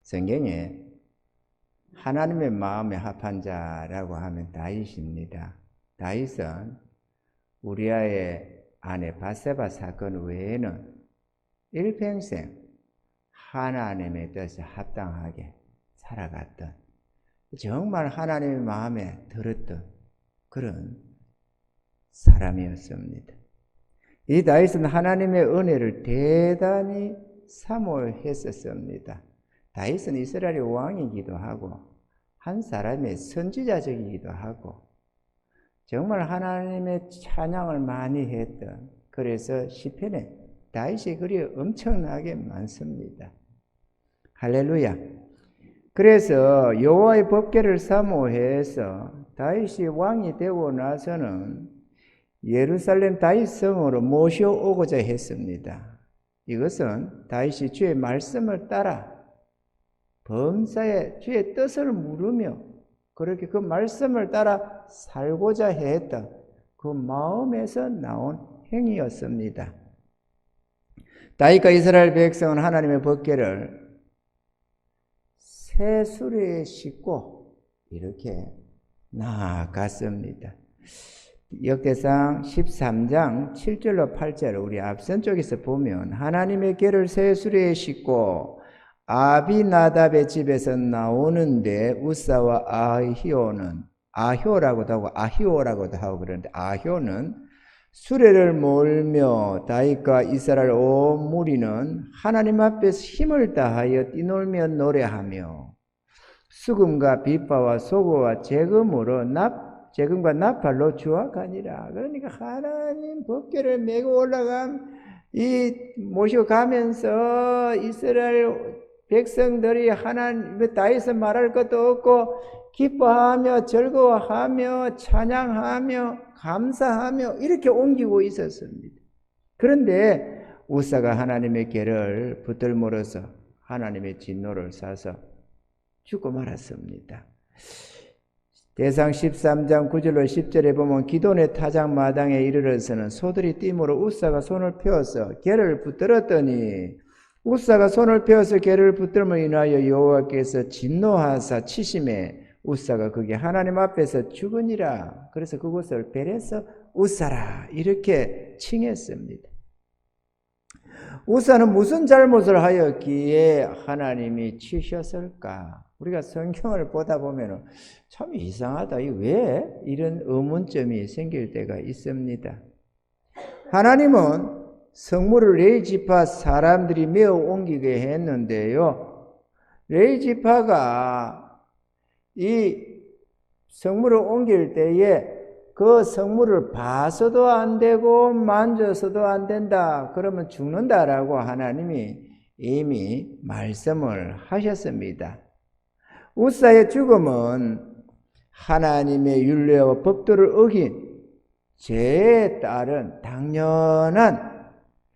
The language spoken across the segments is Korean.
성경에 하나님의 마음에 합한 자라고 하면 다윗입니다. 다윗은 우리아의 아내 밧세바 사건 외에는 일평생 하나님의 뜻에 합당하게 살아갔던, 정말 하나님의 마음에 들었던 그런 사람이었습니다. 이 다윗은 하나님의 은혜를 대단히 사모했었습니다. 다윗은 이스라엘의 왕이기도 하고 한 사람의 선지자적이기도 하고 정말 하나님의 찬양을 많이 했던, 그래서 시편에 다윗의 글이 엄청나게 많습니다. 할렐루야. 그래서 여호와의 법궤를 사모해서 다윗이 왕이 되고 나서는 예루살렘 다윗 성으로 모셔오고자 했습니다. 이것은 다윗이 주의 말씀을 따라 범사에 주의 뜻을 물으며 그렇게 그 말씀을 따라 살고자 했던 그 마음에서 나온 행위였습니다. 다윗과 이스라엘 백성은 하나님의 법궤를 새 수레에 싣고 이렇게 나아갔습니다. 역대상 13장 7절로 8절을 우리 앞선 쪽에서 보면 하나님의 궤를 새 수레에 싣고 아비나답의 집에서 나오는데 우사와 아효라고도 하고 아히오라고도 하고 그러는데, 아효는 수레를 몰며 다윗과 이스라엘 온 무리는 하나님 앞에서 힘을 다하여 뛰놀며 노래하며 수금과 빗바와 소고와 재금과 나팔로 주악하니라. 그러니까 하나님 법궤를 메고 모셔가면서 이스라엘 백성들이 하나님 다윗은 말할 것도 없고 기뻐하며 즐거워하며 찬양하며 감사하며 이렇게 옮기고 있었습니다. 그런데 우사가 하나님의 궤를 붙들물어서 하나님의 진노를 사서 죽고 말았습니다. 대상 13장 9절로 10절에 보면 기돈의 타작 마당에 이르러서는 소들이 띠므로 우사가 손을 펴서 궤를 붙들었더니 우사가 손을 펴서 궤를 붙들므로 인하여 여호와께서 진노하사 치심에 우사가 그게 하나님 앞에서 죽으니라. 그래서 그곳을 베레서 우사라 이렇게 칭했습니다. 우사는 무슨 잘못을 하였기에 하나님이 치셨을까? 우리가 성경을 보다 보면 참 이상하다. 왜 이런 의문점이 생길 때가 있습니다. 하나님은 성물을 레위 지파 사람들이 메어 옮기게 했는데요, 레위 지파가 이 성물을 옮길 때에 그 성물을 봐서도 안 되고 만져서도 안 된다, 그러면 죽는다라고 하나님이 이미 말씀을 하셨습니다. 우사의 죽음은 하나님의 율례와 법도를 어긴 죄에 따른 당연한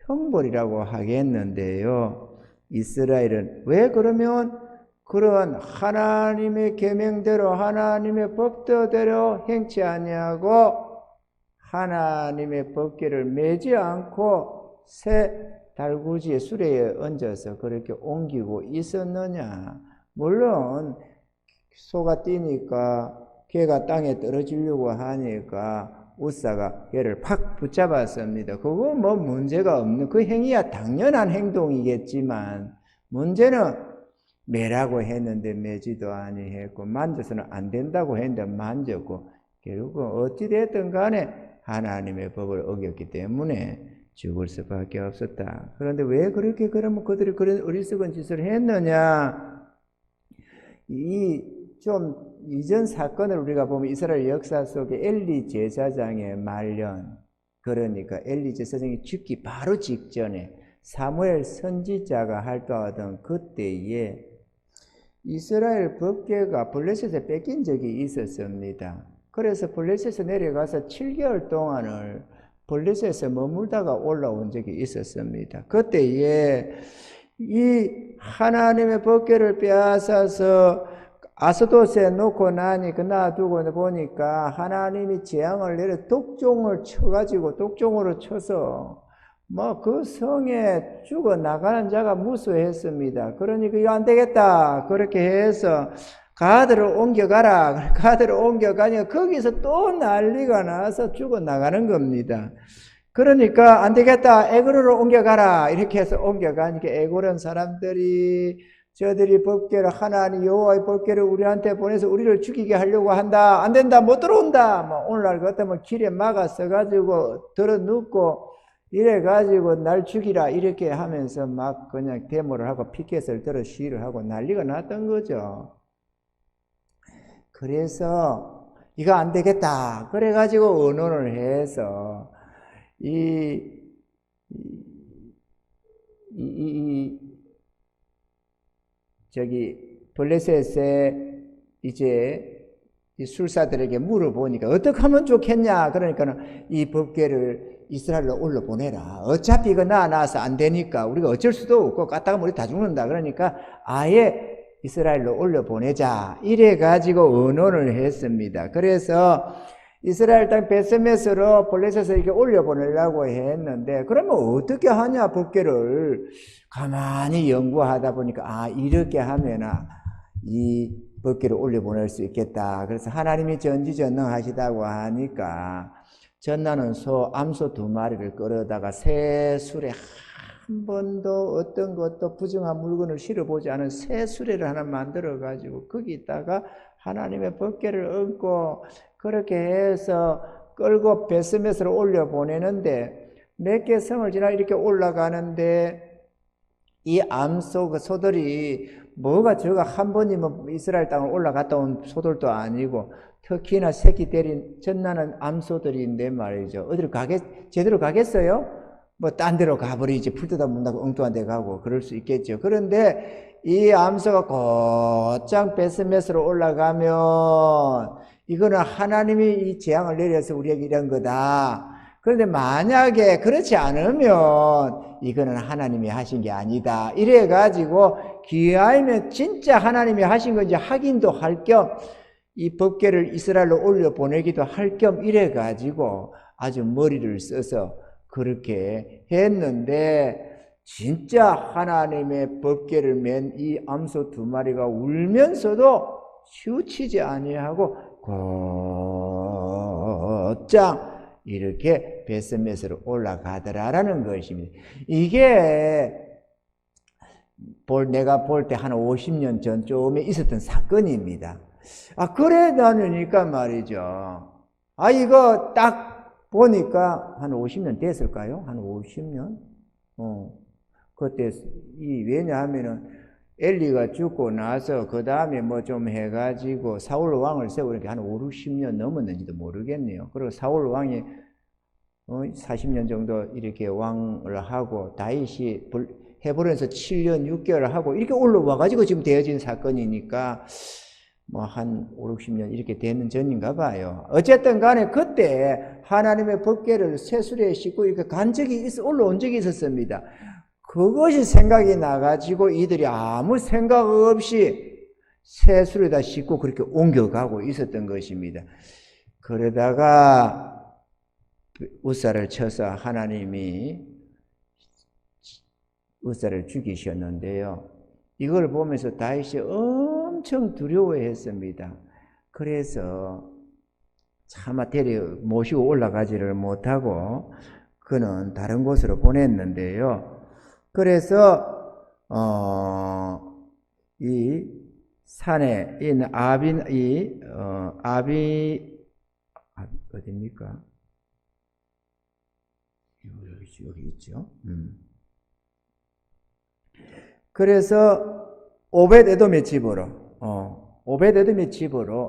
형벌이라고 하겠는데요, 이스라엘은 왜 그러면 그런 하나님의 계명대로 하나님의 법도대로 행치 아니하고 하나님의 법궤를 메지 않고 새 달구지의 수레에 얹어서 그렇게 옮기고 있었느냐? 물론 소가 뛰니까 궤가 땅에 떨어지려고 하니까 우사가 궤를 팍 붙잡았습니다. 그거 뭐 문제가 없는 그 행위야 당연한 행동이겠지만, 문제는 매라고 했는데 매지도 아니했고 만져서는 안 된다고 했는데 만졌고, 결국 어찌됐든 간에 하나님의 법을 어겼기 때문에 죽을 수밖에 없었다. 그런데 왜 그렇게 그러면 그들이 그런 어리석은 짓을 했느냐? 좀 이전 사건을 우리가 보면 이스라엘 역사 속에 엘리 제사장의 말년, 그러니까 엘리 제사장이 죽기 바로 직전에 사무엘 선지자가 활동하던 그때에 이스라엘 법궤가 블레셋에 뺏긴 적이 있었습니다. 그래서 블레셋에 내려가서 7개월 동안을 블레셋에 머물다가 올라온 적이 있었습니다. 그때에 이 하나님의 법궤를 빼앗아서 아스돗에 놓고 나니 놔두고 보니까 하나님이 재앙을 내려 독종을 쳐가지고 독종으로 쳐서 뭐 그 성에 죽어 나가는 자가 무수했습니다. 그러니까 이거 안 되겠다. 그렇게 해서 가드를 옮겨가라. 가드를 옮겨가니까 거기서 또 난리가 나서 죽어 나가는 겁니다. 그러니까 안 되겠다. 에그로로 옮겨가라. 이렇게 해서 옮겨가니까 에고른 사람들이 저들이 법궤를 하나님 여호와의 법궤를 우리한테 보내서 우리를 죽이게 하려고 한다. 안 된다. 못 들어온다. 뭐 오늘날 같으면 길에 막아서 가지고 들어 눕고 이래 가지고 날 죽이라 이렇게 하면서 막 그냥 데모를 하고 피켓을 들어 시위를 하고 난리가 났던 거죠. 그래서 이거 안 되겠다. 그래 가지고 언론을 해서 블레셋의 이제 이 술사들에게 물어보니까 어떻게 하면 좋겠냐. 그러니까는 이 법궤를 이스라엘로 올려보내라. 어차피 이거 나와서 안 되니까 우리가 어쩔 수도 없고 갔다가 우리 다 죽는다. 그러니까 아예 이스라엘로 올려보내자. 이래가지고 언론을 했습니다. 그래서 이스라엘 땅 베스메스로 블레셋을 이렇게 올려보내려고 했는데 그러면 어떻게 하냐 법궤를 가만히 연구하다 보니까 이렇게 하면 이 법궤를 올려보낼 수 있겠다. 그래서 하나님이 전지전능하시다고 하니까 전나는 소, 암소 2마리를 끌어다가 새 수레 한 번도 어떤 것도 부정한 물건을 실어보지 않은 새 수레를 하나 만들어 가지고 거기다가 하나님의 법궤를 얹고 그렇게 해서 끌고 베스메스로 올려보내는데 몇 개 성을 지나 이렇게 올라가는데 이 암소 그 소들이 뭐가 저가 한 번이면 이스라엘 땅을 올라갔다 온 소들도 아니고 특히나 새끼 때린 전나는 암소들인데 말이죠. 어디로 제대로 가겠어요? 뭐 딴 데로 가버리지. 풀 뜯어 문다고 엉뚱한 데 가고 그럴 수 있겠죠. 그런데 이 암소가 곧장 베스메스로 올라가면 이거는 하나님이 이 재앙을 내려서 우리에게 이런 거다. 그런데 만약에 그렇지 않으면 이거는 하나님이 하신 게 아니다. 이래가지고 기아이면 진짜 하나님이 하신 건지 확인도 할 겸 이 법궤를 이스라엘로 올려보내기도 할 겸 이래가지고 아주 머리를 써서 그렇게 했는데 진짜 하나님의 법궤를 맨 이 암소 2마리가 울면서도 치우치지 아니하고 곧장 이렇게 베스메스로 올라가더라라는 것입니다. 이게 내가 볼 때 한 50년 전쯤에 있었던 사건입니다. 그래 나누니까 말이죠. 이거 딱 보니까 한 50년 됐을까요? 한 50년? 그때 왜냐하면은 엘리가 죽고 나서 그 다음에 뭐 좀 해가지고 사울 왕을 세우니까 한 5, 60년 넘었는지도 모르겠네요. 그리고 사울 왕이 40년 정도 이렇게 왕을 하고 다윗이 헤브론에서 7년 6개월을 하고 이렇게 올라와가지고 지금 되어진 사건이니까 뭐 한 5, 60년 이렇게 되는 전인가 봐요. 어쨌든 간에 그때 하나님의 법궤를 새 수레에 싣고 이렇게 간 적이 올라온 적이 있었습니다. 그것이 생각이 나가지고 이들이 아무 생각 없이 새 수레에다 싣고 그렇게 옮겨가고 있었던 것입니다. 그러다가 우사를 쳐서 하나님이 우사를 죽이셨는데요. 이걸 보면서 다윗이 엄청 두려워했습니다. 그래서 차마 모시고 올라가지를 못하고 그는 다른 곳으로 보냈는데요. 그래서 이 산에 있는 어디입니까? 여기 있죠. 그래서 오벳에돔의 집으로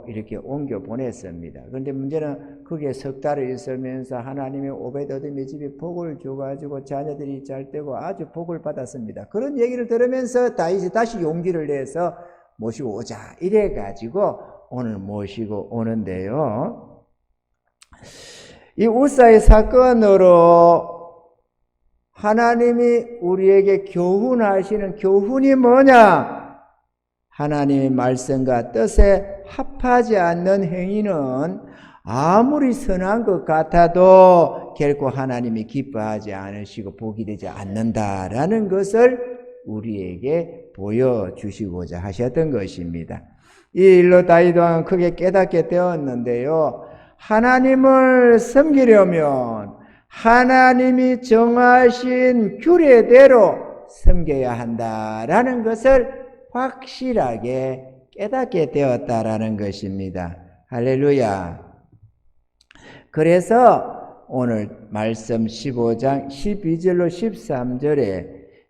이렇게 옮겨 보냈습니다. 그런데 문제는 거기에 석 달을 있으면서 하나님의 오벳에돔의 집에 복을 줘가지고 자녀들이 잘 되고 아주 복을 받았습니다. 그런 얘기를 들으면서 다윗이 다시 용기를 내서 모시고 오자 이래가지고 오늘 모시고 오는데요. 이 우사의 사건으로 하나님이 우리에게 교훈하시는 교훈이 뭐냐? 하나님의 말씀과 뜻에 합하지 않는 행위는 아무리 선한 것 같아도 결코 하나님이 기뻐하지 않으시고 복이 되지 않는다라는 것을 우리에게 보여주시고자 하셨던 것입니다. 이 일로 다윗 왕은 크게 깨닫게 되었는데요. 하나님을 섬기려면 하나님이 정하신 규례대로 섬겨야 한다라는 것을 확실하게 깨닫게 되었다라는 것입니다. 할렐루야. 그래서 오늘 말씀 15장 12절로 13절에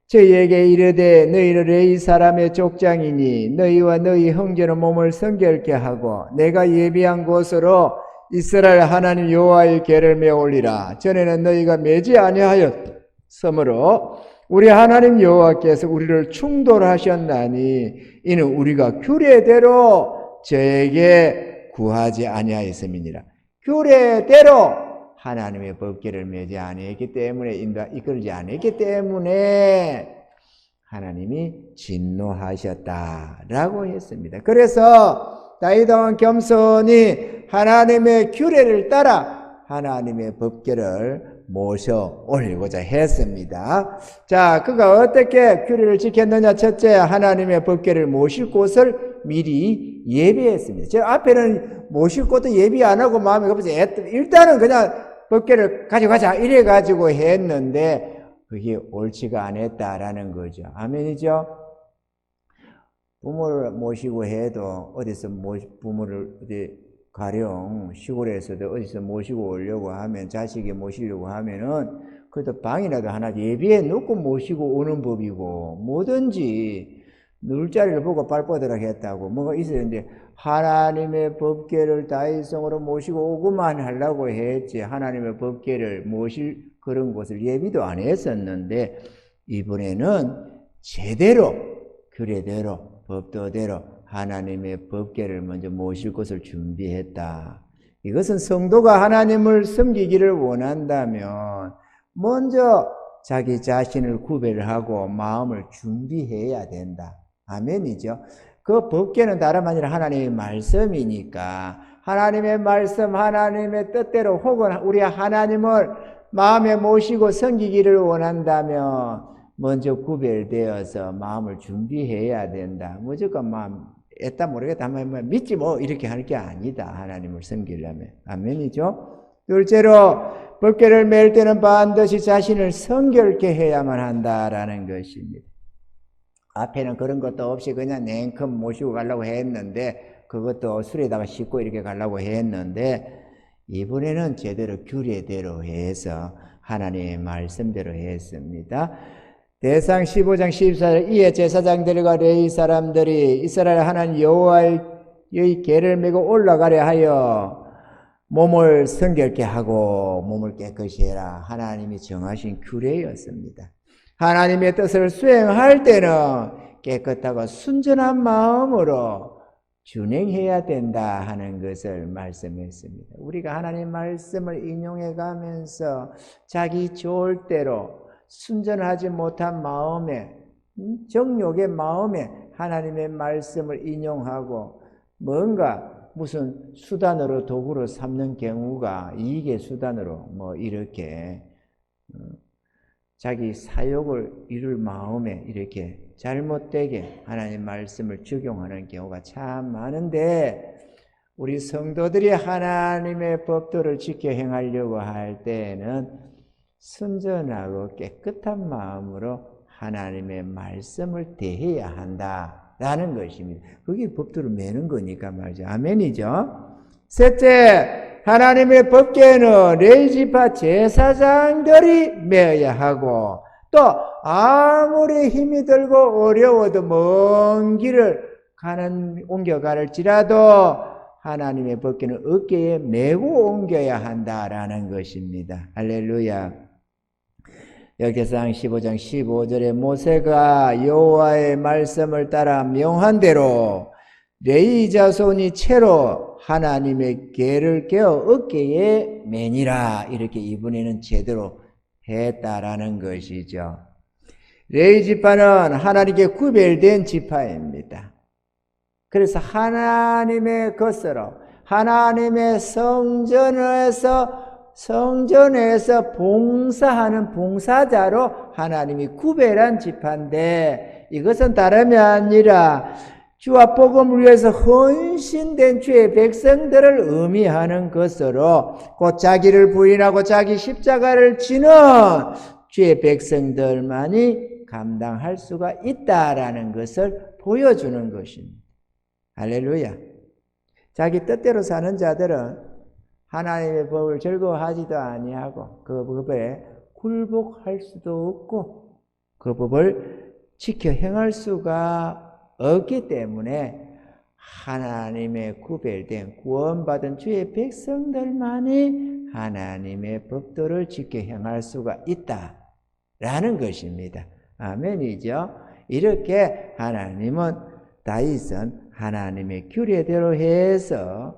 저희에게 이르되 너희는 레위 사람의 족장이니 너희와 너희 형제는 몸을 성결케 하고 내가 예비한 곳으로 이스라엘 하나님 여호와의 궤를 메올리라. 전에는 너희가 매지 아니하였으므로 우리 하나님 여호와께서 우리를 충돌하셨나니 이는 우리가 규례대로 저에게 구하지 아니하였음이니라. 규례대로 하나님의 법궤를 매지 아니했기 때문에 이끌지 않았기 때문에 하나님이 진노하셨다라고 했습니다. 그래서 다윗 왕은 겸손히 하나님의 규례를 따라 하나님의 법궤를 모셔 올리고자 했습니다. 자, 그가 어떻게 규례를 지켰느냐? 첫째, 하나님의 법궤를 모실 곳을 미리 예비했습니다. 저 앞에는 모실 곳도 예비 안 하고 마음에 급해서 일단은 그냥 법궤를 가져가자 이래가지고 했는데 그게 옳지가 않았다라는 거죠. 아멘이죠? 부모를 모시고 해도 어디서 부모를 가령 시골에서도 어디서 모시고 오려고 하면 자식이 모시려고 하면은 그래도 방이라도 하나 예비해 놓고 모시고 오는 법이고 뭐든지 누울 자리를 보고 발뻗으라 했다고 뭐가 있어야 되는데 하나님의 법궤를 다윗성으로 모시고 오고만 하려고 했지 하나님의 법궤를 모실 그런 곳을 예비도 안 했었는데 이번에는 제대로 규례대로 법도대로 하나님의 법궤를 먼저 모실 것을 준비했다. 이것은 성도가 하나님을 섬기기를 원한다면 먼저 자기 자신을 구별하고 마음을 준비해야 된다. 아멘이죠. 그 법궤는 다름 아니라 하나님의 말씀이니까 하나님의 말씀, 하나님의 뜻대로 혹은 우리 하나님을 마음에 모시고 섬기기를 원한다면 먼저 구별되어서 마음을 준비해야 된다. 무조건 마음 애따 모르겠다 하면 믿지 뭐 이렇게 하는 게 아니다. 하나님을 섬기려면. 아멘이죠. 둘째로 법궤를 맬 때는 반드시 자신을 성결케 해야만 한다라는 것입니다. 앞에는 그런 것도 없이 그냥 냉큼 모시고 가려고 했는데 그것도 술에다가 씻고 이렇게 가려고 했는데 이번에는 제대로 규례대로 해서 하나님의 말씀대로 했습니다. 대상 15장 14절 이에 제사장들과 레위 사람들이 이스라엘 하나님 여호와의 궤를 메고 올라가려 하여 몸을 성결케 하고 몸을 깨끗이 해라. 하나님이 정하신 규례였습니다. 하나님의 뜻을 수행할 때는 깨끗하고 순전한 마음으로 준행해야 된다 하는 것을 말씀했습니다. 우리가 하나님 말씀을 인용해 가면서 자기 좋을 대로 순전하지 못한 마음에 정욕의 마음에 하나님의 말씀을 인용하고 뭔가 무슨 수단으로 도구로 삼는 경우가 이익의 수단으로 뭐 이렇게 자기 사욕을 이룰 마음에 이렇게 잘못되게 하나님 말씀을 적용하는 경우가 참 많은데 우리 성도들이 하나님의 법도를 지켜 행하려고 할 때에는 순전하고 깨끗한 마음으로 하나님의 말씀을 대해야 한다라는 것입니다. 그게 법도를 매는 거니까 말이죠. 아멘이죠. 셋째, 하나님의 법궤는 레위지파 제사장들이 메어야 하고 또 아무리 힘이 들고 어려워도 먼 길을 옮겨갈지라도 하나님의 법궤는 어깨에 메고 옮겨야 한다라는 것입니다. 할렐루야. 역대상 15장 15절에 모세가 여호와의 말씀을 따라 명한 대로 레위 자손이 채로 하나님의 궤를 껴 어깨에 매니라 이렇게 이번에는 제대로 했다라는 것이죠. 레위 지파는 하나님께 구별된 지파입니다. 그래서 하나님의 것으로 하나님의 성전에서 봉사하는 봉사자로 하나님이 구별한 지파인데, 이것은 다름이 아니라 주와 복음을 위해서 헌신된 주의 백성들을 의미하는 것으로, 곧 자기를 부인하고 자기 십자가를 지는 주의 백성들만이 감당할 수가 있다라는 것을 보여주는 것입니다. 할렐루야. 자기 뜻대로 사는 자들은 하나님의 법을 즐거워하지도 아니하고 그 법에 굴복할 수도 없고 그 법을 지켜 행할 수가 없기 때문에 하나님의 구별된 구원받은 주의 백성들만이 하나님의 법도를 지켜 행할 수가 있다라는 것입니다. 아멘이죠. 이렇게 다윗은 하나님의 규례대로 해서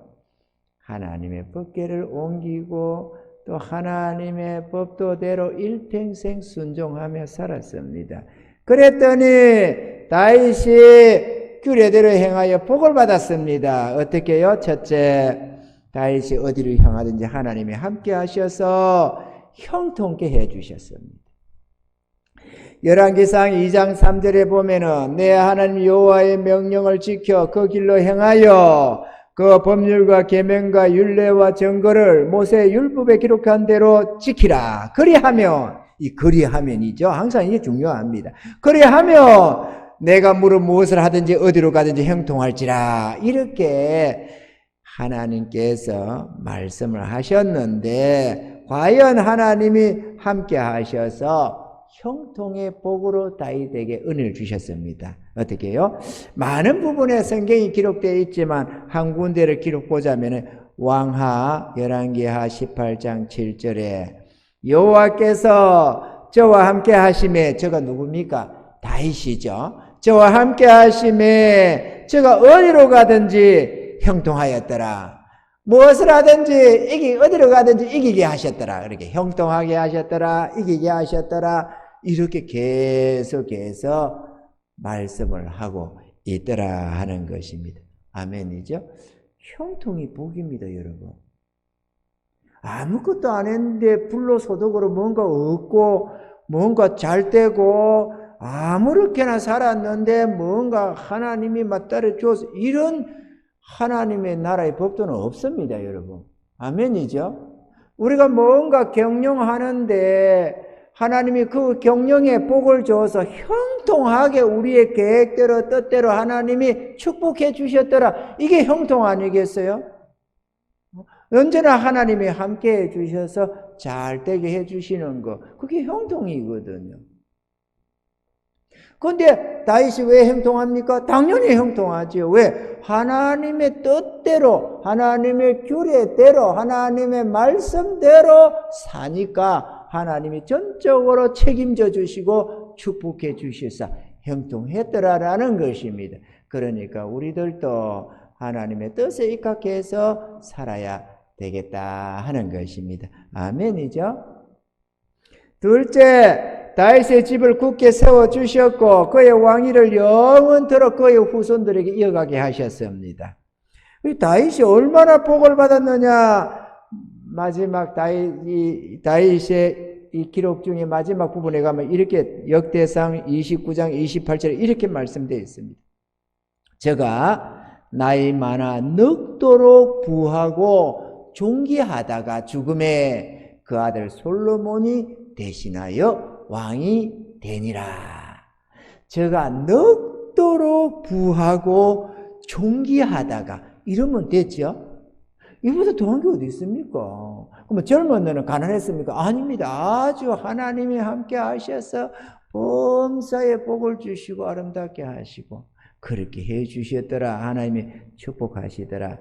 하나님의 법궤를 옮기고 또 하나님의 법도대로 일평생 순종하며 살았습니다. 그랬더니 다윗이 규례대로 행하여 복을 받았습니다. 어떻게 해요? 첫째, 다윗이 어디로 향하든지 하나님이 함께 하셔서 형통케 해주셨습니다. 열왕기상 2장 3절에 보면은 내 하나님 여호와의 명령을 지켜 그 길로 행하여 그 법률과 계명과 율례와 정거를 모세의 율법에 기록한 대로 지키라. 그리하면, 이 그리하면이죠. 항상 이게 중요합니다. 그리하면 내가 무엇을 하든지 어디로 가든지 형통할지라. 이렇게 하나님께서 말씀을 하셨는데 과연 하나님이 함께 하셔서 형통의 복으로 다윗에게 은혜를 주셨습니다. 어떻게 해요? 많은 부분에 성경이 기록되어 있지만 한 군데를 기록 보자면 왕하 열왕기하 18장 7절에 여호와께서 저와 함께 하심에, 저가 누굽니까? 다윗이죠. 저와 함께 하심에 저가 어디로 가든지 형통하였더라. 무엇을 하든지 어디로 가든지 이기게 하셨더라. 이렇게 형통하게 하셨더라. 이기게 하셨더라. 이렇게 계속해서 말씀을 하고 있더라 하는 것입니다. 아멘이죠? 형통이 복입니다, 여러분. 아무것도 안 했는데 불로소득으로 뭔가 얻고 뭔가 잘 되고 아무렇게나 살았는데 뭔가 하나님이 맞따라 주어서 이런 하나님의 나라의 법도는 없습니다, 여러분. 아멘이죠? 우리가 뭔가 경영하는데 하나님이 그 경영에 복을 줘서 형통하게 우리의 계획대로 뜻대로 하나님이 축복해 주셨더라. 이게 형통 아니겠어요? 언제나 하나님이 함께 해 주셔서 잘 되게 해 주시는 거, 그게 형통이거든요. 그런데 다윗이 왜 형통합니까? 당연히 형통하죠. 왜? 하나님의 뜻대로, 하나님의 규례대로, 하나님의 말씀대로 사니까 하나님이 전적으로 책임져 주시고 축복해 주셔서 형통했더라라는 것입니다. 그러니까 우리들도 하나님의 뜻에 입각해서 살아야 되겠다 하는 것입니다. 아멘이죠? 둘째, 다윗의 집을 굳게 세워주셨고 그의 왕위를 영원토록 그의 후손들에게 이어가게 하셨습니다. 다윗이 얼마나 복을 받았느냐. 마지막 다윗의 이 기록 중에 마지막 부분에 가면 이렇게 역대상 29장 28절에 이렇게 말씀되어 있습니다. 저가 나이 많아 늙도록 부하고 존귀하다가 죽음에 그 아들 솔로몬이 대신하여 왕이 되니라. 저가 늙도록 부하고 존귀하다가 이러면 됐죠? 이보다 더한 게 어디 있습니까? 그러면 젊은 너는 가난했습니까? 아닙니다. 아주 하나님이 함께 하셔서 범사에 복을 주시고 아름답게 하시고 그렇게 해 주셨더라. 하나님이 축복하시더라.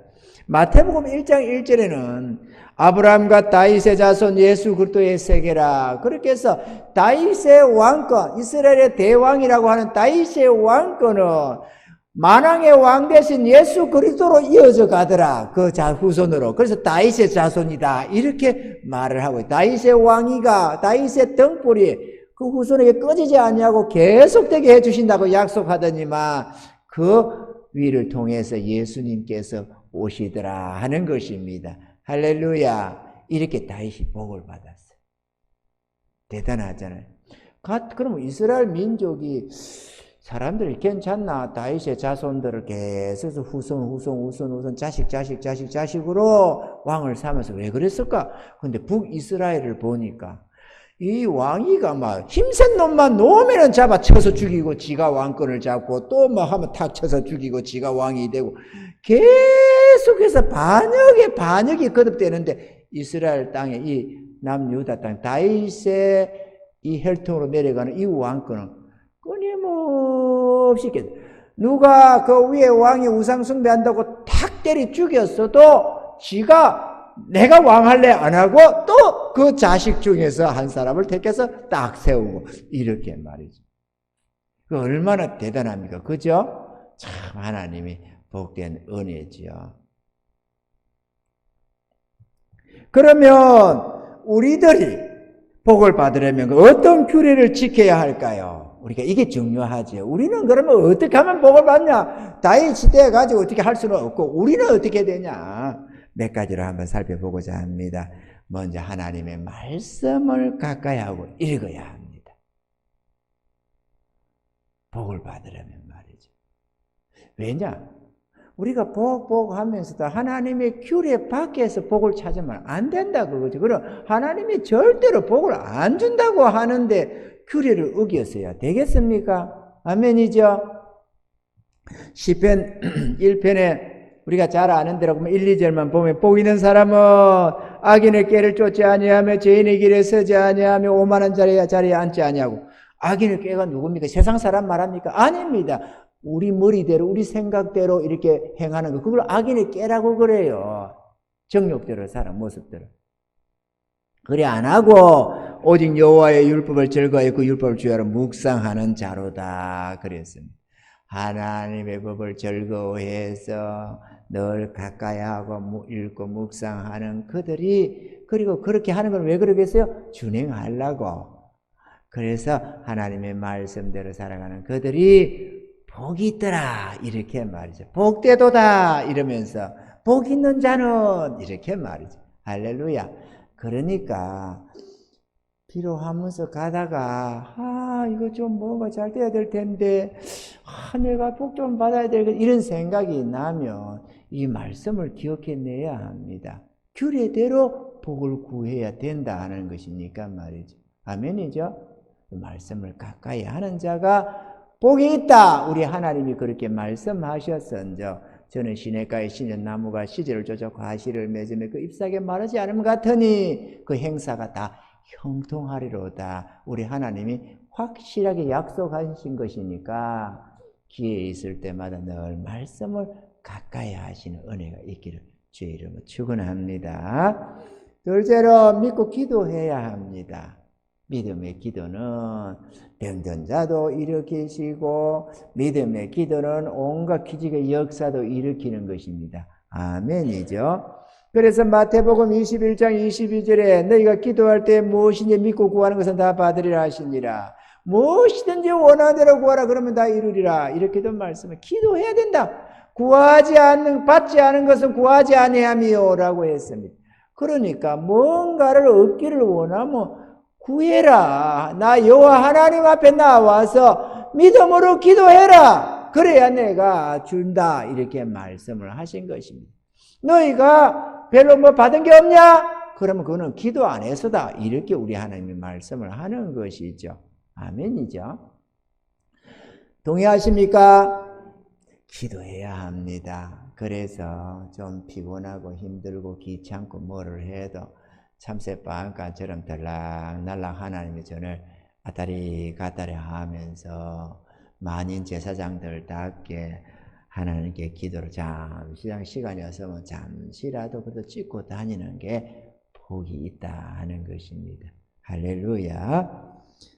마태복음 1장 1절에는 아브라함과 다윗의 자손 예수 그리스도의 세계라. 그렇게 해서 다윗의 왕권, 이스라엘의 대왕이라고 하는 다윗의 왕권은 만왕의 왕 대신 예수 그리스도로 이어져 가더라. 그 후손으로. 그래서 다윗의 자손이다. 이렇게 말을 하고 다윗의 왕위가, 다윗의 등불이 그 후손에게 꺼지지 않냐고 계속되게 해주신다고 약속하더니만 그 위를 통해서 예수님께서 오시더라 하는 것입니다. 할렐루야. 이렇게 다윗이 복을 받았어요. 대단하잖아요. 그럼 이스라엘 민족이 사람들이 괜찮나? 다윗의 자손들을 계속 후손 자식으로 왕을 삼아서 왜 그랬을까? 근데 북이스라엘을 보니까 이 왕이가 막 힘센 놈만 놓으면은 잡아 쳐서 죽이고 지가 왕권을 잡고 또 막 하면 탁 쳐서 죽이고 지가 왕이 되고 계속해서 반역이 거듭되는데 이스라엘 땅에 이 남유다 땅 다윗의 이 혈통으로 내려가는 이 왕권은 끊임없이 누가 그 위에 왕이 우상 숭배한다고 탁 때리 죽였어도 지가 내가 왕할래 안 하고 또 그 자식 중에서 한 사람을 택해서 딱 세우고 이렇게 말이죠. 그 얼마나 대단합니까? 그죠? 참 하나님이 복된 은혜지요. 그러면 우리들이 복을 받으려면 어떤 규례를 지켜야 할까요? 우리가 이게 중요하죠. 우리는 그러면 어떻게 하면 복을 받냐? 다윗 시대에 가지고 어떻게 할 수는 없고 우리는 어떻게 되냐? 몇 가지로 한번 살펴보고자 합니다. 먼저 하나님의 말씀을 가까이 하고 읽어야 합니다. 복을 받으려면 말이죠. 왜냐? 우리가 복 하면서도 하나님의 규례 밖에서 복을 찾으면 안 된다 그거죠. 그럼 하나님이 절대로 복을 안 준다고 하는데 규례를 어겼어야 되겠습니까? 아멘이죠? 시편 1편에 우리가 잘 아는 대로 보면 1, 2절만 보면 복 있는 사람은 악인의 꾀를 쫓지 아니하며 죄인의 길에 서지 아니하며 오만한 자리에 앉지 아니하고. 악인의 꾀가 누굽니까? 세상 사람 말합니까? 아닙니다. 우리 머리대로 우리 생각대로 이렇게 행하는 거 그걸 악인의 꾀라고 그래요. 정욕대로 사는 모습대로. 그래 안 하고 오직 여호와의 율법을 즐거워해 그 율법을 주야로 묵상하는 자로다 그랬습니다. 하나님의 법을 즐거워해서 늘 가까이 하고 읽고 묵상하는 그들이 그리고 그렇게 하는 건 왜 그러겠어요? 준행하려고. 그래서 하나님의 말씀대로 살아가는 그들이 복이 있더라 이렇게 말이죠. 복되도다 이러면서 복 있는 자는 이렇게 말이죠. 할렐루야. 그러니까 필요하면서 가다가 이거 좀 뭐가 잘 돼야 될 텐데 내가 복 좀 받아야 될 이런 생각이 나면 이 말씀을 기억해내야 합니다. 규례대로 복을 구해야 된다 하는 것이니까 말이죠. 아멘이죠? 말씀을 가까이 하는 자가 복이 있다. 우리 하나님이 그렇게 말씀하셨은저 저는 시냇가에 심은 나무가 시절을 쫓아 과실을 맺으며 그 잎사귀에 마르지 않음 같으니 그 행사가 다 형통하리로다. 우리 하나님이 확실하게 약속하신 것이니까 기회 있을 때마다 늘 말씀을 가까이 하시는 은혜가 있기를 주의 이름으로 축원합니다. 둘째로 믿고 기도해야 합니다. 믿음의 기도는 병든 자도 일으키시고 믿음의 기도는 온갖 기적의 역사도 일으키는 것입니다. 아멘이죠. 그래서 마태복음 21장 22절에 너희가 기도할 때 무엇이든지 믿고 구하는 것은 다 받으리라 하시니라. 무엇이든지 원하는 대로 구하라 그러면 다 이루리라. 이렇게도 말씀을 기도해야 된다. 받지 않은 것은 구하지 아니하미요 라고 했습니다. 그러니까 뭔가를 얻기를 원하면 구해라. 나 여호와 하나님 앞에 나와서 믿음으로 기도해라. 그래야 내가 준다. 이렇게 말씀을 하신 것입니다. 너희가 별로 뭐 받은 게 없냐? 그러면 그거는 기도 안 해서다. 이렇게 우리 하나님이 말씀을 하는 것이죠. 아멘이죠. 동의하십니까? 기도해야 합니다. 그래서 좀 피곤하고 힘들고 귀찮고 뭐를 해도 참새방앗간처럼 들락날락 하나님의 전을 아다리 가다리 하면서 만인 제사장들답게 하나님께 기도를 잠시 시간이 없으면 잠시라도 그래도 찍고 다니는 게 복이 있다 하는 것입니다. 할렐루야.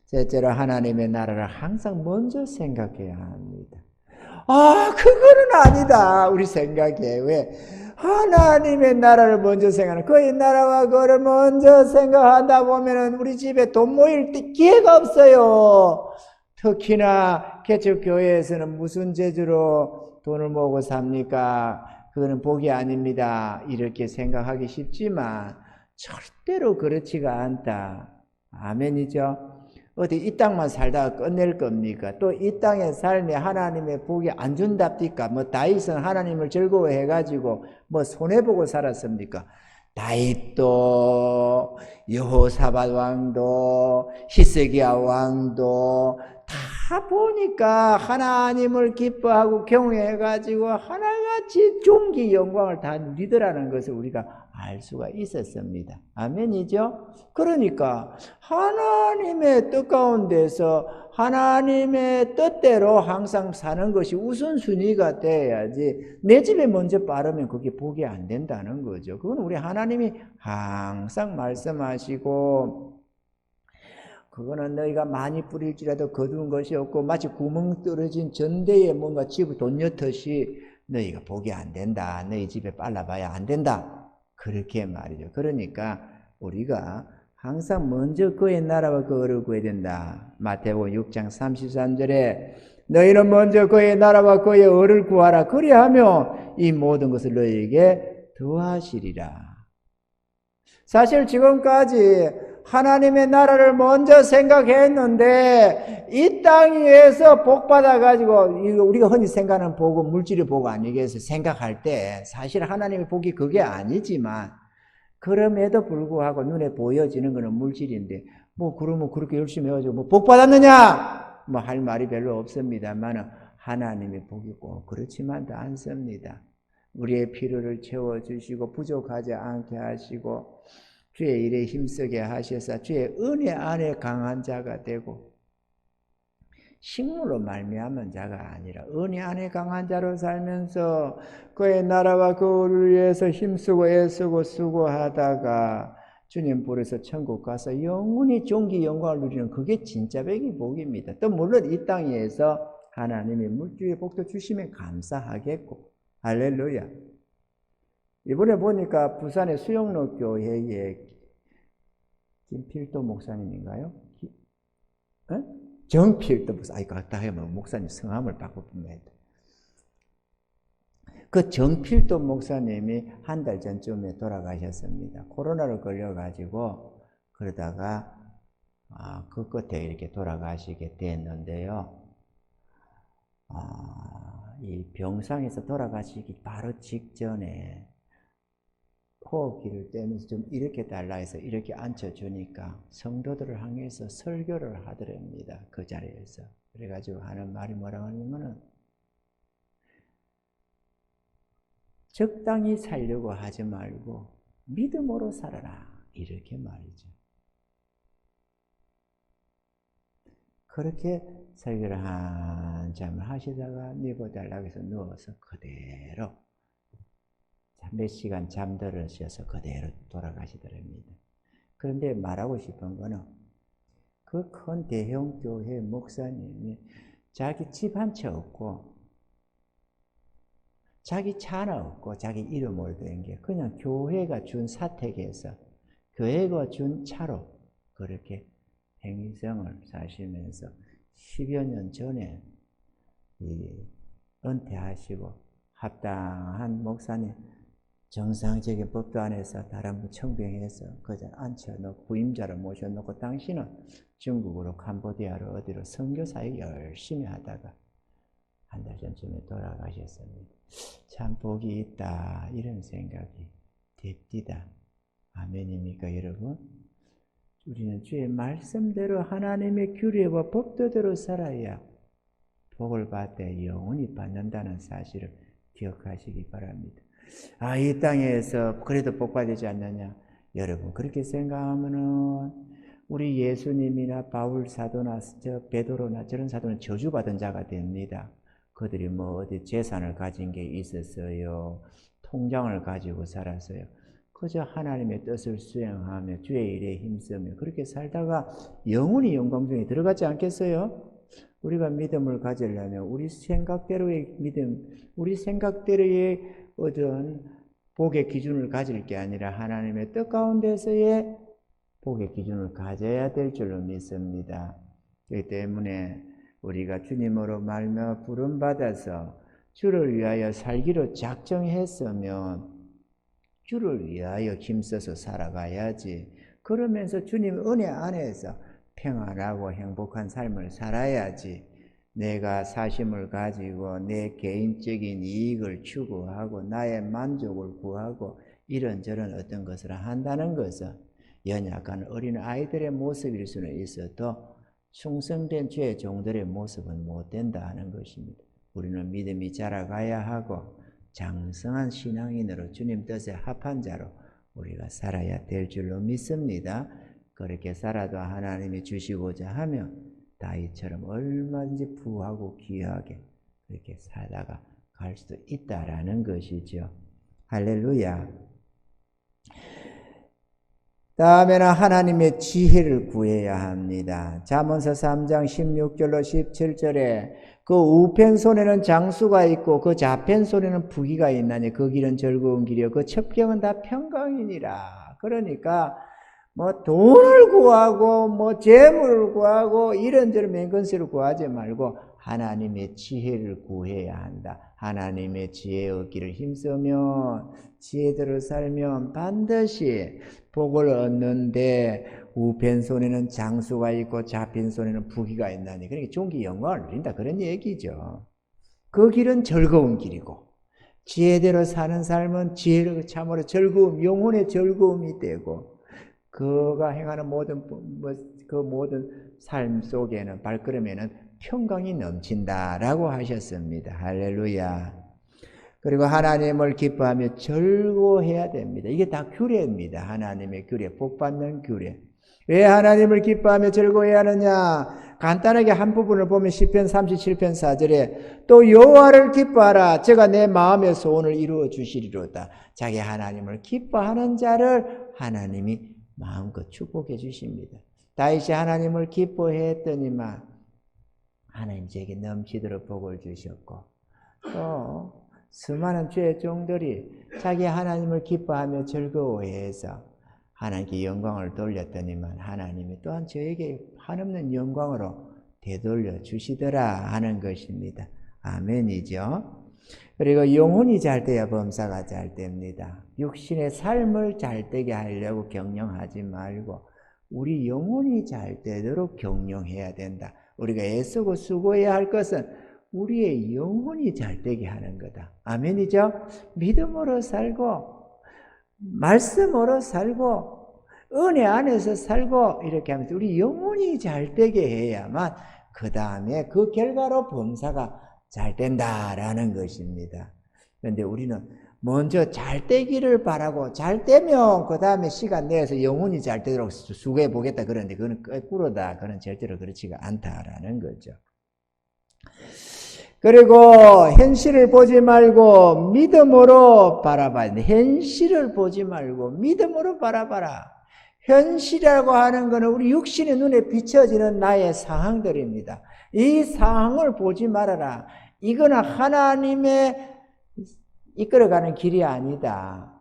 셋째로 하나님의 나라를 항상 먼저 생각해야 합니다. 그거는 아니다. 우리 생각에 왜 하나님의 나라를 먼저 생각하는 그의 나라와 그를 먼저 생각하다 보면은 우리 집에 돈 모일 기회가 없어요. 특히나 개척교회에서는 무슨 재주로 돈을 모으고 삽니까? 그거는 복이 아닙니다. 이렇게 생각하기 쉽지만 절대로 그렇지가 않다. 아멘이죠. 어디 이 땅만 살다가 끝낼 겁니까? 또 이 땅의 삶에 하나님의 복이 안 준답니까? 뭐 다윗은 하나님을 즐거워해가지고 뭐 손해보고 살았습니까? 다윗도 여호사밧 왕도 히스기야 왕도 다 보니까 하나님을 기뻐하고 경외해가지고 하나같이 존귀 영광을 다 누리더라는 것을 우리가 알 수가 있었습니다. 아멘이죠? 그러니까 하나님의 뜻 가운데서 하나님의 뜻대로 항상 사는 것이 우선순위가 돼야지 내 집에 먼저 빠르면 그게 복이 안 된다는 거죠. 그건 우리 하나님이 항상 말씀하시고 그거는 너희가 많이 뿌릴지라도 거두는 것이 없고 마치 구멍 떨어진 전대에 뭔가 집을 돈 엿듯이 너희가 복이 안 된다. 너희 집에 빨라봐야 안 된다. 그렇게 말이죠. 그러니까 우리가 항상 먼저 그의 나라와 그 의를 구해야 된다. 마태복음 6장 33절에 너희는 먼저 그의 나라와 그의 의를 구하라. 그리하면 이 모든 것을 너희에게 더하시리라. 사실 지금까지 하나님의 나라를 먼저 생각했는데 이 땅 위에서 복 받아가지고 우리가 흔히 생각하는 복은 물질의 복 아니겠어요? 생각할 때 사실 하나님의 복이 그게 아니지만 그럼에도 불구하고 눈에 보여지는 것은 물질인데 뭐 그러면 그렇게 열심히 해가지고 뭐 복 받았느냐? 뭐 할 말이 별로 없습니다만 하나님의 복이 꼭 그렇지만도 않습니다. 우리의 필요를 채워주시고 부족하지 않게 하시고 주의 일에 힘쓰게 하셔서 주의 은혜 안에 강한 자가 되고 식물로 말미암은 자가 아니라 은혜 안에 강한 자로 살면서 그의 나라와 그를 위해서 힘쓰고 애쓰고 수고하다가 주님 보내서 천국 가서 영원히 존귀 영광을 누리는 그게 진짜 복입니다. 또 물론 이 땅에서 하나님이 물질의 복도 주시면 감사하겠고 할렐루야. 이번에 보니까 부산의 수영로 교회에 김필도 목사님인가요? 정필도 목사. 아이 갔다 하면 목사님 성함을 바꿔봅니다. 그 정필도 목사님이 한 달 전쯤에 돌아가셨습니다. 코로나로 걸려가지고 그러다가 그 끝에 이렇게 돌아가시게 됐는데요. 이 병상에서 돌아가시기 바로 직전에 호흡기를 떼면서 좀 이렇게 달라 해서 이렇게 앉혀주니까 성도들을 향해서 설교를 하더랍니다. 그 자리에서. 그래가지고 하는 말이 뭐라고 하냐면은 적당히 살려고 하지 말고 믿음으로 살아라. 이렇게 말이죠. 그렇게 설교를 한참을 하시다가 뉘어달라고 해서 누워서 그대로 몇 시간 잠들으셔서 그대로 돌아가시더랍니다. 그런데 말하고 싶은 거는 그 큰 대형 교회 목사님이 자기 집 한 채 없고 자기 차는 없고 자기 이름으로 된 게 그냥 교회가 준 사택에서 교회가 준 차로 그렇게 행위생을 사시면서 10여 년 전에 은퇴하시고 합당한 목사님 정상적인 법도 안에서 다른 분 청빙해서 그 자리에 앉혀놓고 부임자를 모셔놓고 당신은 중국으로 캄보디아로 어디로 선교사역 열심히 하다가 한 달 전쯤에 돌아가셨습니다. 참 복이 있다 이런 생각이 듭니다. 아멘입니까 여러분? 우리는 주의 말씀대로 하나님의 규례와 법도대로 살아야 복을 받되 영원히 받는다는 사실을 기억하시기 바랍니다. 이 땅에서 그래도 복 받지 않느냐? 여러분 그렇게 생각하면은 우리 예수님이나 바울 사도나 베드로나 저런 사도는 저주받은 자가 됩니다. 그들이 뭐 어디 재산을 가진 게 있었어요. 통장을 가지고 살았어요. 그저 하나님의 뜻을 수행하며 주의 일에 힘쓰며 그렇게 살다가 영원히 영광 중에 들어가지 않겠어요? 우리가 믿음을 가지려면 우리 생각대로의 믿음, 우리 생각대로의 어떤 복의 기준을 가질 게 아니라 하나님의 뜻 가운데서의 복의 기준을 가져야 될 줄로 믿습니다. 그렇기 때문에 우리가 주님으로 말며 부름받아서 주를 위하여 살기로 작정했으면 주를 위하여 힘써서 살아가야지. 그러면서 주님 은혜 안에서 평안하고 행복한 삶을 살아야지. 내가 사심을 가지고 내 개인적인 이익을 추구하고 나의 만족을 구하고 이런저런 어떤 것을 한다는 것은 연약한 어린 아이들의 모습일 수는 있어도 충성된 주의 종들의 모습은 못 된다 하는 것입니다. 우리는 믿음이 자라가야 하고 장성한 신앙인으로 주님 뜻에 합한 자로 우리가 살아야 될 줄로 믿습니다. 그렇게 살아도 하나님이 주시고자 하면 다윗처럼 얼마든지 부하고 귀하게 그렇게 살다가 갈 수도 있다라는 것이죠. 할렐루야. 다음에는 하나님의 지혜를 구해야 합니다. 잠언서 3장 16절로 17절에 그 우편손에는 장수가 있고 그 좌편손에는 부귀가 있나니 그 길은 즐거운 길이요 그 첩경은 다 평강이니라. 그러니까 뭐 돈을 구하고 뭐 재물을 구하고 이런저런 맹건수를 구하지 말고 하나님의 지혜를 구해야 한다. 하나님의 지혜 얻기를 힘쓰면 지혜대로 살면 반드시 복을 얻는데 우편손에는 장수가 있고 좌편손에는 부귀가 있나니 그러니까 존귀 영광을 누린다 그런 얘기죠. 그 길은 즐거운 길이고 지혜대로 사는 삶은 지혜로 참으로 즐거움, 영혼의 즐거움이 되고 그가 행하는 모든 삶 속에는 발걸음에는 평강이 넘친다라고 하셨습니다. 할렐루야. 그리고 하나님을 기뻐하며 즐거워해야 됩니다. 이게 다 규례입니다. 하나님의 규례, 복받는 규례. 왜 하나님을 기뻐하며 즐거워해야 하느냐? 간단하게 한 부분을 보면 시편 37편 4절에 또 여호와를 기뻐하라. 제가 내 마음의 소원을 이루어 주시리로다. 자기 하나님을 기뻐하는 자를 하나님이 마음껏 축복해 주십니다. 다윗이 하나님을 기뻐했더니만 하나님 제게 넘치도록 복을 주셨고 또 수많은 주의 종들이 자기 하나님을 기뻐하며 즐거워해서 하나님께 영광을 돌렸더니만 하나님이 또한 저에게 한없는 영광으로 되돌려 주시더라 하는 것입니다. 아멘이죠. 그리고 영혼이 잘 돼야 범사가 잘 됩니다. 육신의 삶을 잘 되게 하려고 경영하지 말고 우리 영혼이 잘 되도록 경영해야 된다. 우리가 애쓰고 수고해야 할 것은 우리의 영혼이 잘 되게 하는 거다. 아멘이죠? 믿음으로 살고 말씀으로 살고 은혜 안에서 살고 이렇게 하면서 우리 영혼이 잘 되게 해야만 그 다음에 그 결과로 범사가 잘 된다라는 것입니다. 그런데 우리는 먼저 잘 되기를 바라고 잘 되면 그 다음에 시간 내에서 영혼이 잘 되도록 수고해 보겠다 그러는데 그건 거꾸로다. 그건 절대로 그렇지가 않다라는 거죠. 그리고 현실을 보지 말고 믿음으로 바라봐야 돼. 현실을 보지 말고 믿음으로 바라봐라. 현실이라고 하는 것은 우리 육신의 눈에 비춰지는 나의 상황들입니다. 이 상황을 보지 말아라. 이거는 하나님의 이끌어가는 길이 아니다.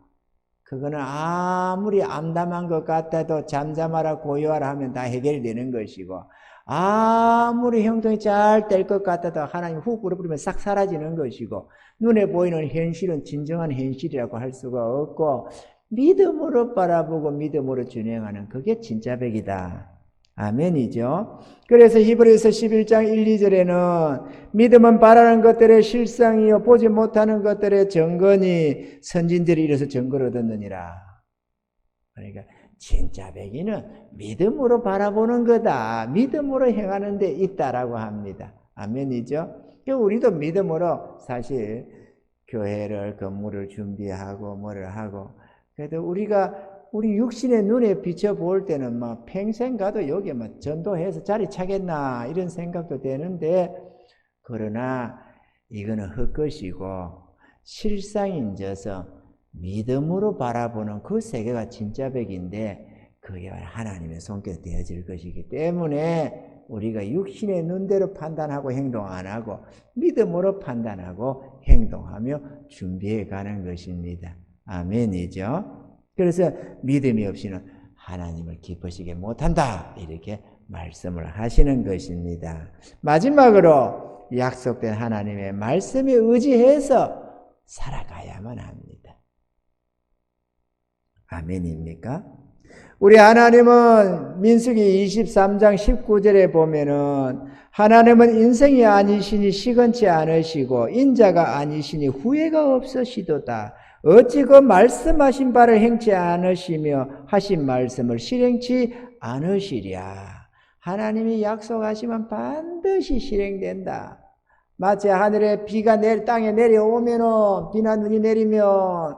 그거는 아무리 암담한 것 같아도 잠잠하라 고요하라 하면 다 해결이 되는 것이고 아무리 형통이 잘 될 것 같아도 하나님 훅 불어버리면 싹 사라지는 것이고 눈에 보이는 현실은 진정한 현실이라고 할 수가 없고 믿음으로 바라보고 믿음으로 준행하는 그게 진짜 백이다. 아멘이죠. 그래서 히브리서 11장 1, 2절에는 믿음은 바라는 것들의 실상이요 보지 못하는 것들의 증거니 선진들이 이래서 증거를 얻었느니라. 그러니까 진짜 백이는 믿음으로 바라보는 거다. 믿음으로 행하는 데 있다라고 합니다. 아멘이죠. 우리도 믿음으로 사실 교회를 건물을 준비하고 뭐를 하고 그래도 우리 육신의 눈에 비춰볼 때는 막 평생 가도 여기 막 전도해서 자리 차겠나 이런 생각도 되는데 그러나 이거는 헛것이고 실상인져서 믿음으로 바라보는 그 세계가 진짜 백인데 그게 하나님의 손길에 되어질 것이기 때문에 우리가 육신의 눈대로 판단하고 행동 안 하고 믿음으로 판단하고 행동하며 준비해 가는 것입니다. 아멘이죠. 그래서 믿음이 없이는 하나님을 기쁘시게 못한다 이렇게 말씀을 하시는 것입니다. 마지막으로 약속된 하나님의 말씀에 의지해서 살아가야만 합니다. 아멘입니까? 우리 하나님은 민수기 23장 19절에 보면은 하나님은 인생이 아니시니 시건치 않으시고 인자가 아니시니 후회가 없으시도다. 어찌 그 말씀하신 바를 행치 않으시며 하신 말씀을 실행치 않으시랴. 하나님이 약속하시면 반드시 실행된다. 마치 하늘에 비가 땅에 내려오면은 비나 눈이 내리면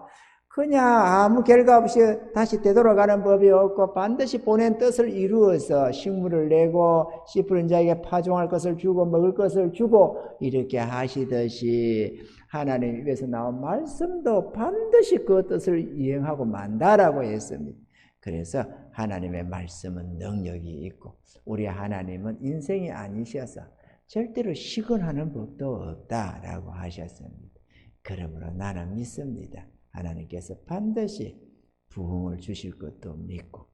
그냥 아무 결과 없이 다시 되돌아가는 법이 없고 반드시 보낸 뜻을 이루어서 식물을 내고 씨 뿌린 자에게 파종할 것을 주고 먹을 것을 주고 이렇게 하시듯이 하나님 입에서 나온 말씀도 반드시 그 뜻을 이행하고 만다라고 했습니다. 그래서 하나님의 말씀은 능력이 있고 우리 하나님은 인생이 아니셔서 절대로 시건하는 법도 없다라고 하셨습니다. 그러므로 나는 믿습니다. 하나님께서 반드시 부흥을 주실 것도 믿고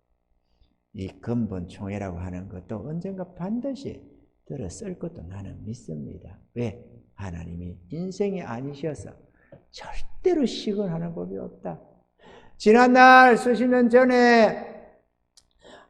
이 근본 총회라고 하는 것도 언젠가 반드시 들어쓸 것도 나는 믿습니다. 왜? 하나님이 인생이 아니셔서 절대로 시건하는 법이 없다. 지난날 수십 년 전에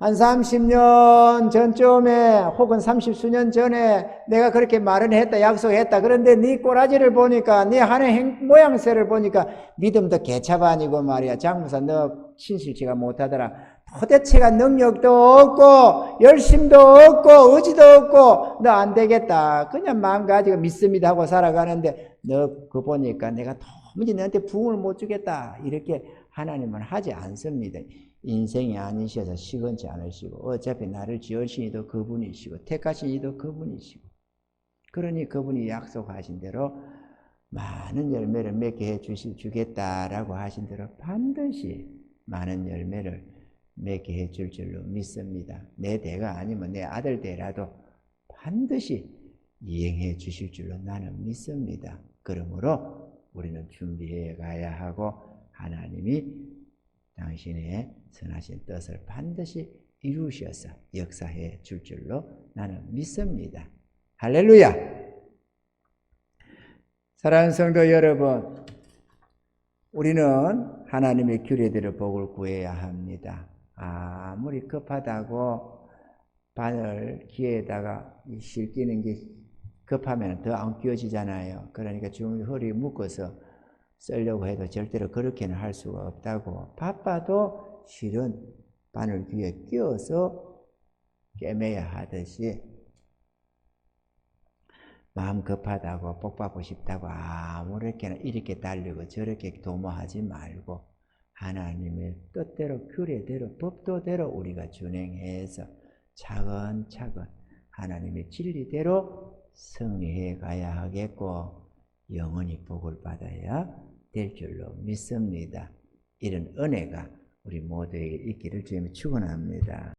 한 30년 전쯤에 혹은 30수년 전에 내가 그렇게 말은 했다 약속했다. 그런데 네 꼬라지를 보니까 네 하는 모양새를 보니까 믿음도 개차가 아니고 말이야. 장무사 너 신실치가 못하더라. 도대체가 능력도 없고 열심도 없고 의지도 없고 너 안 되겠다. 그냥 마음 가지고 믿습니다 하고 살아가는데 너 그거 보니까 내가 도무지 너한테 부흥을 못 주겠다. 이렇게 하나님은 하지 않습니다. 인생이 아니셔서 시건치 않으시고 어차피 나를 지으신 이도 그분이시고 택하신 이도 그분이시고 그러니 그분이 약속하신 대로 많은 열매를 맺게 주겠다라고 하신 대로 반드시 많은 열매를 맺게 해줄 줄로 믿습니다. 내 대가 아니면 내 아들 대라도 반드시 이행해 주실 줄로 나는 믿습니다. 그러므로 우리는 준비해 가야 하고 하나님이 당신의 선하신 뜻을 반드시 이루셔서 역사해 줄 줄로 나는 믿습니다. 할렐루야! 사랑하는 성도 여러분, 우리는 하나님의 규례대로 복을 구해야 합니다. 아무리 급하다고 바늘 기에다가 실기는 게 급하면 더 안 끼워지잖아요. 그러니까 좀 허리 묶어서 쓰려고 해도 절대로 그렇게는 할 수가 없다고. 바빠도 실은 바늘 귀에 끼워서 꿰매야 하듯이 마음 급하다고 복 받고 싶다고 아무렇게나 이렇게 달리고 저렇게 도모하지 말고 하나님의 뜻대로 규례대로 법도대로 우리가 준행해서 차근차근 하나님의 진리대로 승리해 가야 하겠고 영원히 복을 받아야 될 줄로 믿습니다. 이런 은혜가 우리 모두에게 있기를 주님이 축원합니다.